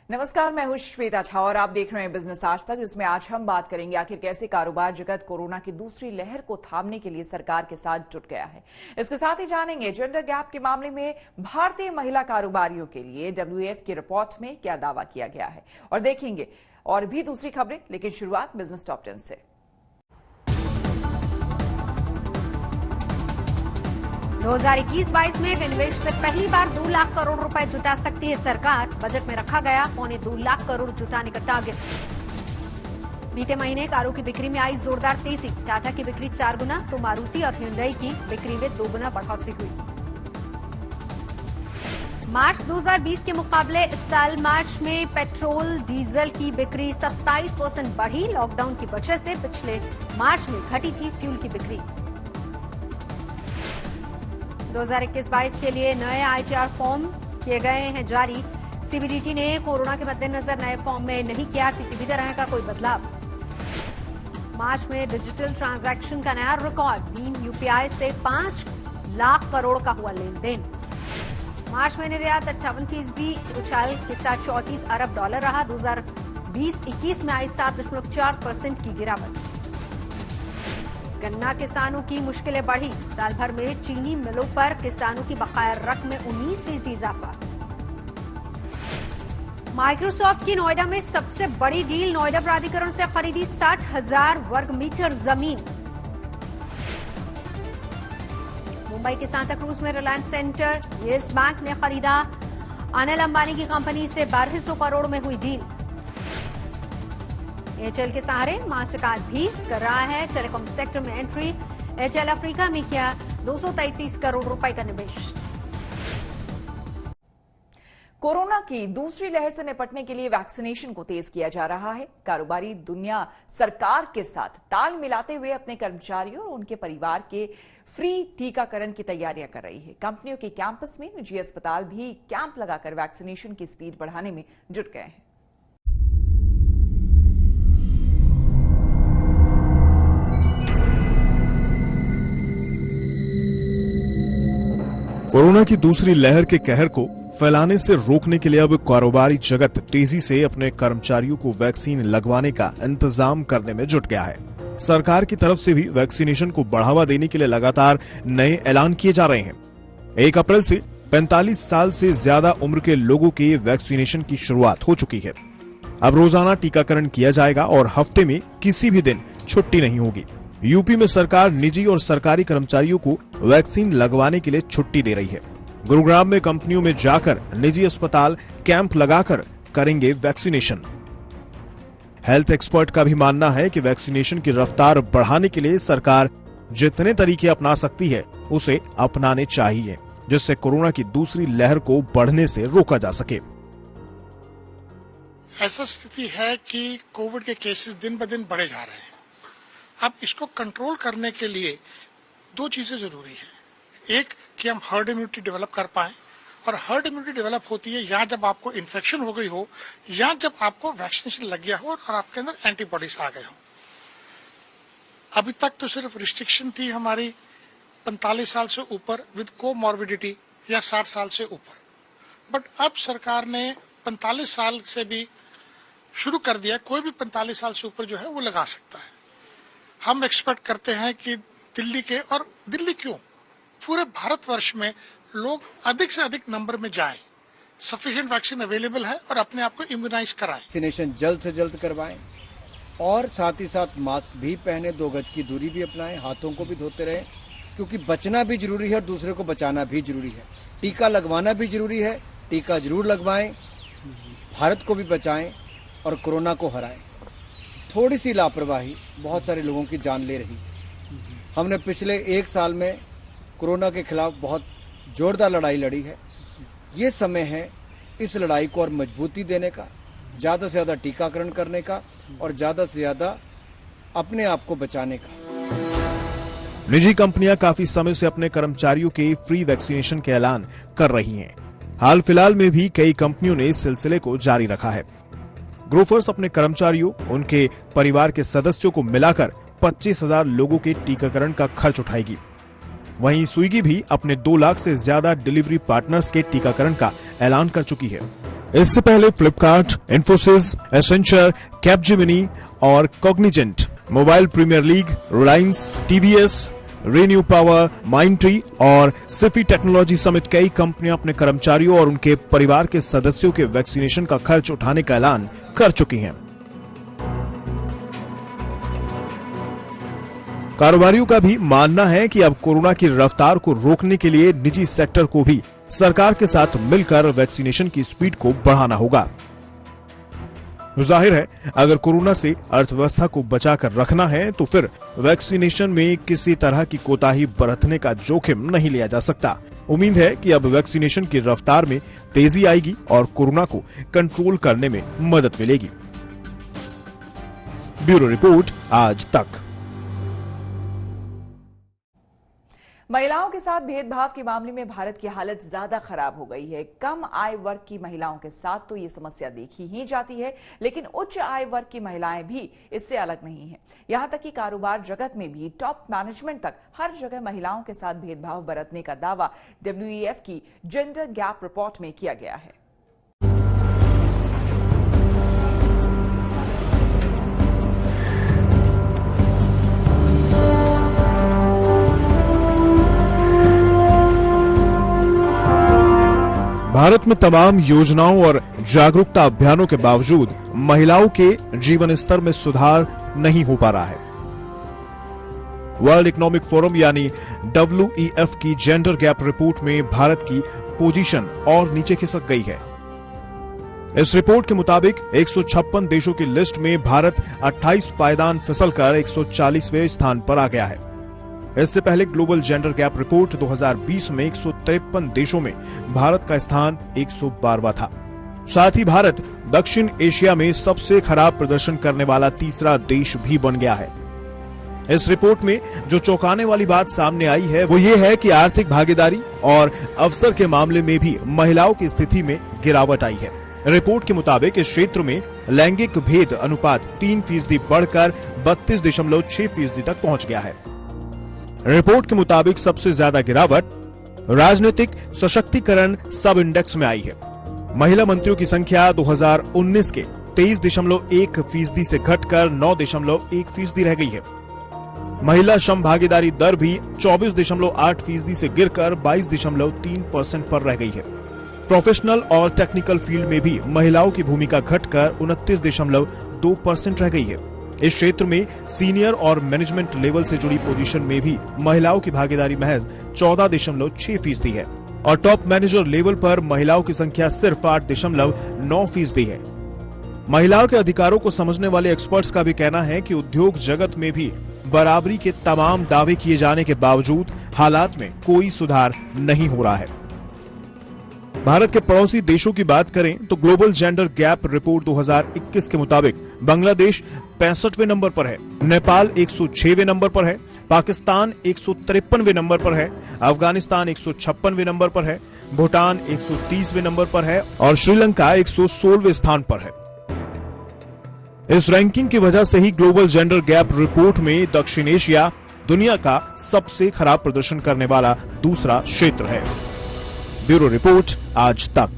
नमस्कार, मैं हूं श्वेता झा और आप देख रहे हैं बिजनेस आज तक, जिसमें आज हम बात करेंगे आखिर कैसे कारोबार जगत कोरोना की दूसरी लहर को थामने के लिए सरकार के साथ जुट गया है। इसके साथ ही जानेंगे जेंडर गैप के मामले में भारतीय महिला कारोबारियों के लिए WEF की रिपोर्ट में क्या दावा किया गया है और देखेंगे और भी दूसरी खबरें। लेकिन शुरुआत बिजनेस टॉप 10 से। 2021-22 में विनिवेश से पहली बार 2 लाख करोड़ रुपए जुटा सकती है सरकार। बजट में रखा गया 2.25 लाख करोड़ जुटाने का टारगेट। बीते महीने कारों की बिक्री में आई जोरदार तेजी। टाटा की बिक्री 4 गुना तो मारुति और hyundai की बिक्री में 2 गुना बढ़ोतरी हुई। मार्च 2020 के मुकाबले इस साल मार्च में पेट्रोल डीजल की बिक्री 27% बढ़ी। लॉकडाउन की वजह से पिछले मार्च में घटी थी फ्यूल की बिक्री। 2021-22 के लिए नए ITR फॉर्म किए गए हैं जारी। CBDT ने कोरोना के मद्देनजर नए फॉर्म में नहीं किया किसी भी तरह का कोई बदलाव। मार्च में डिजिटल ट्रांजैक्शन का नया रिकॉर्ड। भीम UPI से 5 लाख करोड़ का हुआ लेन देन। मार्च में निर्यात 58% उछाल के साथ $34 अरब रहा। 2020-21 में आई 7.4% की गिरावट। गन्ना किसानों की मुश्किलें बढ़ी। साल भर में चीनी मिलों पर किसानों की बकाया रकम में 19% इजाफा। माइक्रोसॉफ्ट की नोएडा में सबसे बड़ी डील। नोएडा प्राधिकरण से खरीदी 60,000 वर्ग मीटर जमीन। मुंबई के सांता क्रूज में रिलायंस सेंटर येस बैंक ने खरीदा। अनिल अंबानी की कंपनी से 1200 करोड़ में हुई डील। एयरटेल के सहारे मास्टरकार्ड भी कर रहा है टेलीकॉम सेक्टर में एंट्री। एयरटेल अफ्रीका में किया 233 करोड़ रुपए का निवेश। कोरोना की दूसरी लहर से निपटने के लिए वैक्सीनेशन को तेज किया जा रहा है। कारोबारी दुनिया सरकार के साथ ताल मिलाते हुए अपने कर्मचारियों और उनके परिवार के फ्री टीकाकरण की तैयारियां कर रही है। कंपनियों के कैंपस में निजी अस्पताल भी कैंप लगाकर वैक्सीनेशन की स्पीड बढ़ाने में जुट गए हैं। कोरोना की दूसरी लहर के कहर को फैलाने से रोकने के लिए अब कारोबारी जगत तेजी से अपने कर्मचारियों को वैक्सीन लगवाने का इंतजाम करने में जुट गया है। सरकार की तरफ से भी वैक्सीनेशन को बढ़ावा देने के लिए लगातार नए ऐलान किए जा रहे हैं। 1 अप्रैल से 45 साल से ज्यादा उम्र के लोगों के वैक्सीनेशन की शुरुआत हो चुकी है। अब रोजाना टीकाकरण किया जाएगा और हफ्ते में किसी भी दिन छुट्टी नहीं होगी। यूपी में सरकार निजी और सरकारी कर्मचारियों को वैक्सीन लगवाने के लिए छुट्टी दे रही है। गुरुग्राम में कंपनियों में जाकर निजी अस्पताल कैंप लगाकर करेंगे वैक्सीनेशन। हेल्थ एक्सपर्ट का भी मानना है कि वैक्सीनेशन की रफ्तार बढ़ाने के लिए सरकार जितने तरीके अपना सकती है उसे अपनाने चाहिए, जिससे कोरोना की दूसरी लहर को बढ़ने से रोका जा सके। ऐसा स्थिति है कि कोविड के केसेस दिन ब दिन बढ़े जा रहे हैं। अब इसको कंट्रोल करने के लिए 2 चीजें जरूरी है। एक कि हम हर्ड इम्यूनिटी डेवलप कर पाए, और हर्ड इम्यूनिटी डेवलप होती है या जब आपको इन्फेक्शन हो गई हो या जब आपको वैक्सीनेशन लग गया हो और आपके अंदर एंटीबॉडीज आ गए हो। अभी तक तो सिर्फ रिस्ट्रिक्शन थी हमारी 45 साल से ऊपर विद कोमॉर्बिडिटी या 60 साल से ऊपर, बट अब सरकार ने 45 साल से भी शुरू कर दिया। कोई भी 45 साल से ऊपर जो है वो लगा सकता है। हम एक्सपेक्ट करते हैं कि दिल्ली के, और दिल्ली क्यों, पूरे भारतवर्ष में लोग अधिक से अधिक नंबर में जाएं, सफिशिएंट वैक्सीन अवेलेबल है और अपने आप को इम्यूनाइज कराएं। वैक्सीनेशन जल्द से जल्द करवाएं और साथ ही साथ मास्क भी पहने, 2 गज की दूरी भी अपनाएं, हाथों को भी धोते रहें, क्योंकि बचना भी जरूरी है और दूसरे को बचाना भी जरूरी है। टीका लगवाना भी जरूरी है, टीका जरूर लगवाएं, भारत को भी बचाएं और कोरोना को हराएं। थोड़ी सी लापरवाही बहुत सारे लोगों की जान ले रही। हमने पिछले 1 साल में कोरोना के खिलाफ बहुत जोरदार लड़ाई लड़ी है। ये समय है इस लड़ाई को और मजबूती देने का, ज्यादा से ज्यादा टीकाकरण करने का और ज्यादा से ज्यादा अपने आप को बचाने का। निजी कंपनियां काफी समय से अपने कर्मचारियों के फ्री वैक्सीनेशन के ऐलान कर रही हैं। हाल फिलहाल में भी कई कंपनियों ने इस सिलसिले को जारी रखा है। ग्रोफर्स अपने कर्मचारियों, उनके परिवार के सदस्यों को मिलाकर 25,000 लोगों के टीकाकरण का खर्च उठाएगी। वहीं स्विगी भी अपने 2 लाख से ज्यादा डिलीवरी पार्टनर्स के टीकाकरण का ऐलान कर चुकी है। इससे पहले फ्लिपकार्ट, इन्फोसिस, एसेंचर, कैपजेमिनी और Cognizant, mobile premier league, Reliance, TVS, ReNew power, Mindtree और सिफी टेक्नोलॉजी समेत कई कंपनियां अपने कर्मचारियों और उनके परिवार के सदस्यों के वैक्सीनेशन का खर्च उठाने का ऐलान कर चुकी हैं। कारोबारियों का भी मानना है कि अब कोरोना की रफ्तार को रोकने के लिए निजी सेक्टर को भी सरकार के साथ मिलकर वैक्सीनेशन की स्पीड को बढ़ाना होगा। जाहिर है, अगर कोरोना से अर्थव्यवस्था को बचाकर रखना है तो फिर वैक्सीनेशन में किसी तरह की कोताही बरतने का जोखिम नहीं लिया जा सकता। उम्मीद है कि अब वैक्सीनेशन की रफ्तार में तेजी आएगी और कोरोना को कंट्रोल करने में मदद मिलेगी। ब्यूरो रिपोर्ट, आज तक। महिलाओं के साथ भेदभाव के मामले में भारत की हालत ज्यादा खराब हो गई है। कम आय वर्ग की महिलाओं के साथ तो ये समस्या देखी ही जाती है, लेकिन उच्च आय वर्ग की महिलाएं भी इससे अलग नहीं हैं। यहां तक कि कारोबार जगत में भी टॉप मैनेजमेंट तक हर जगह महिलाओं के साथ भेदभाव बरतने का दावा WEF की जेंडर गैप रिपोर्ट में किया गया है। भारत में तमाम योजनाओं और जागरूकता अभियानों के बावजूद महिलाओं के जीवन स्तर में सुधार नहीं हो पा रहा है। वर्ल्ड इकोनॉमिक फोरम यानी WEF की जेंडर गैप रिपोर्ट में भारत की पोजीशन और नीचे खिसक गई है। इस रिपोर्ट के मुताबिक 156 देशों की लिस्ट में भारत 28 पायदान फिसलकर 140वें स्थान पर आ गया है। इससे पहले ग्लोबल जेंडर गैप रिपोर्ट 2020 में 153 देशों में भारत का स्थान 112वां था। साथ ही भारत दक्षिण एशिया में सबसे खराब प्रदर्शन करने वाला तीसरा देश भी बन गया है। इस रिपोर्ट में जो चौंकाने वाली बात सामने आई है वो ये है कि आर्थिक भागीदारी और अवसर के मामले में भी महिलाओं की स्थिति में गिरावट आई है। रिपोर्ट के मुताबिक इस क्षेत्र में लैंगिक भेद अनुपात 3% बढ़कर 32.6% तक पहुंच गया है। रिपोर्ट के मुताबिक सबसे ज्यादा गिरावट राजनीतिक सशक्तिकरण सब इंडेक्स में आई है। महिला मंत्रियों की संख्या 2019 के 23.1% से घटकर 9.1% रह गई है। महिला श्रम भागीदारी दर भी 24.8% से गिरकर 22.3% पर रह गई है। प्रोफेशनल और टेक्निकल फील्ड में भी महिलाओं की भूमिका घटकर 29.2% रह गई है। इस क्षेत्र में सीनियर और मैनेजमेंट लेवल से जुड़ी पोजीशन में भी महिलाओं की भागीदारी महज 14.6% है और टॉप मैनेजर लेवल पर महिलाओं की संख्या सिर्फ 8.9% है। महिलाओं के अधिकारों को समझने वाले एक्सपर्ट्स का भी कहना है कि उद्योग जगत में भी बराबरी के तमाम दावे किए जाने के बावजूद हालात में कोई सुधार नहीं हो रहा है। भारत के पड़ोसी देशों की बात करें तो ग्लोबल जेंडर गैप रिपोर्ट 2021 के मुताबिक बांग्लादेश 65वें नंबर पर है, नेपाल 106वें नंबर पर है, पाकिस्तान 153वें नंबर पर है, अफगानिस्तान 156वें नंबर पर है, भूटान 130वें नंबर पर है और श्रीलंका 116वें स्थान पर है। इस रैंकिंग की वजह से ही ग्लोबल जेंडर गैप रिपोर्ट में दक्षिण एशिया दुनिया का सबसे खराब प्रदर्शन करने वाला दूसरा क्षेत्र है। ब्यूरो रिपोर्ट, आज तक।